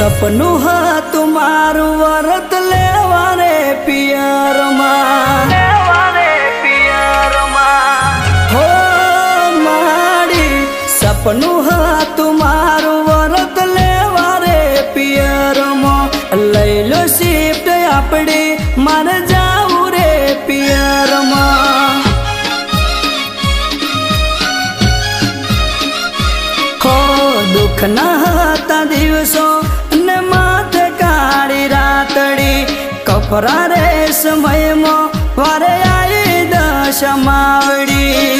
સપનું હતું મારું વરત લેવા રે પિયરમાં, હો માડી સપનું હતું મારું વરત લેવા રે પિયરમાં, લઈ લો શિફ્ટ આપડી મારે જાવું રે પિયરમાં, હો દુઃખના હતા દિવસો ને માથે કાળી રાતડી, કપરા રે સમયમાં વારે આવી દશમાવડી,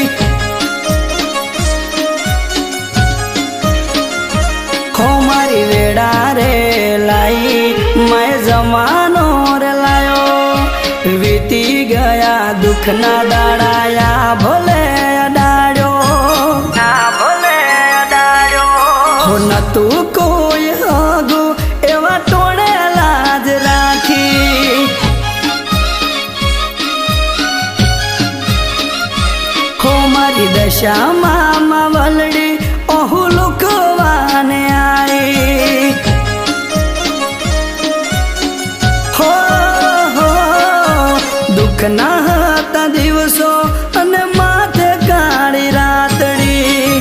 હો મારી વેડા રે લાઈ મેં જમાનો રે લાયો, વીતી ગયા દુઃખના દાડાયા ભલે અડાડ્યો, હો નતું કોઈ હગું એવા ટોળે લાજ રાખી, હો મારી દશામાં વલડી ઓહુ લુકવાને આવી, હો દુઃખના હતા દિવસો અને માથે કાળી રાતડી,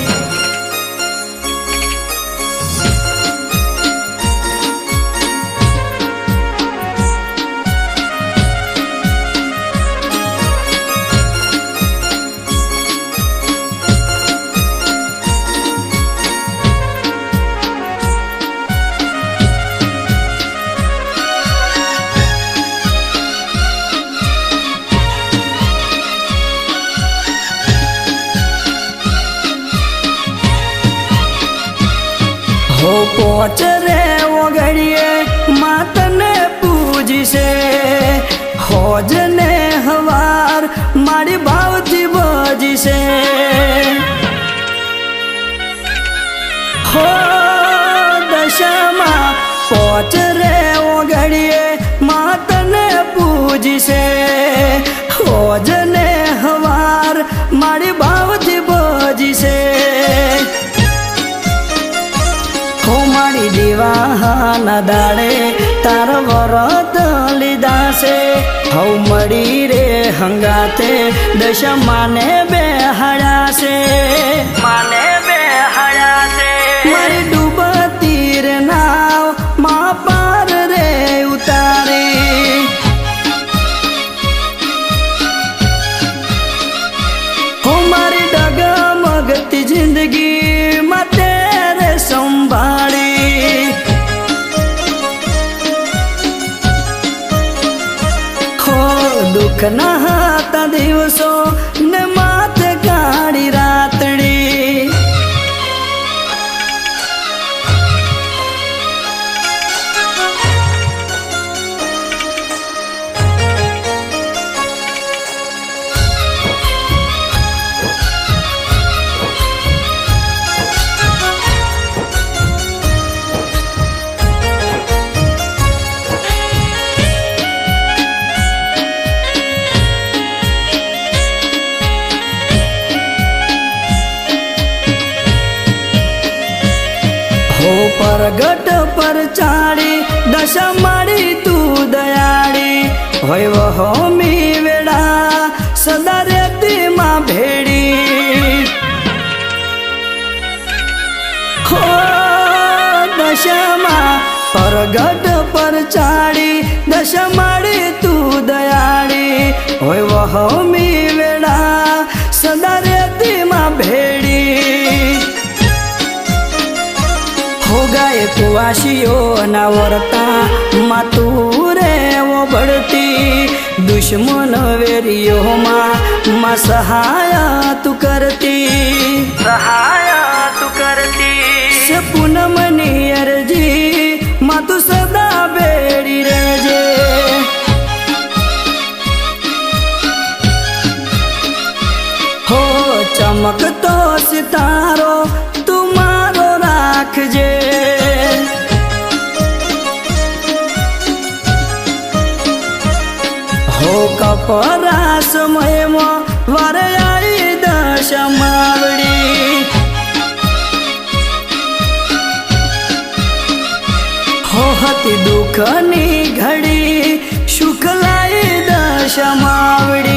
હો પોચ રે ઓગળીએ માતને પૂજશે, હોજ ને હવાર મારી ભાવથી બજશે, હો દશામાં પોચ રે ઓગળીએ માતને પૂજશે, હોજ ને હવાર મારી ભાવથી બજશે, હો મારી દીવાના દાડે તાર વરત લીધા છે, હવ મળી રે હંગાતે દશામાને બેહાડ્યા છે, મારી ડૂબતી રે નાવ માં પાર રે ઉતારી, હો મારી ડગમગતી જિંદગી માટે રે સંભાળી, હો દુઃખના હતા દિવસો ને માથે કાળી રાતડી, હો પરગટ પર ચાડી દશા માડી તું દયાળી, હોય વહોમી વેડા સદા રેતી માં ભેડી, હો દશામાં પરગટ પર ચાડી દશા માડી તું દયાળી, હોય વહોમી વેડા સદા રેતી માં ભેડી, હો ગાય કુવાસીઓ ના વર્તા માતું રે ઓબળતી, દુશ્મન વેરીઓમાં સહાય તું કરતી, સે પૂનમની અરજી માં તું સદા બેડી રહેજે, હો ચમકતો સિતારો તું મારો રાખજે, હો કપરા સમયમાં વારે આવી દશામાવડી, હો હતી દુઃખની ઘડી સુખ લાઈ દશમાવડી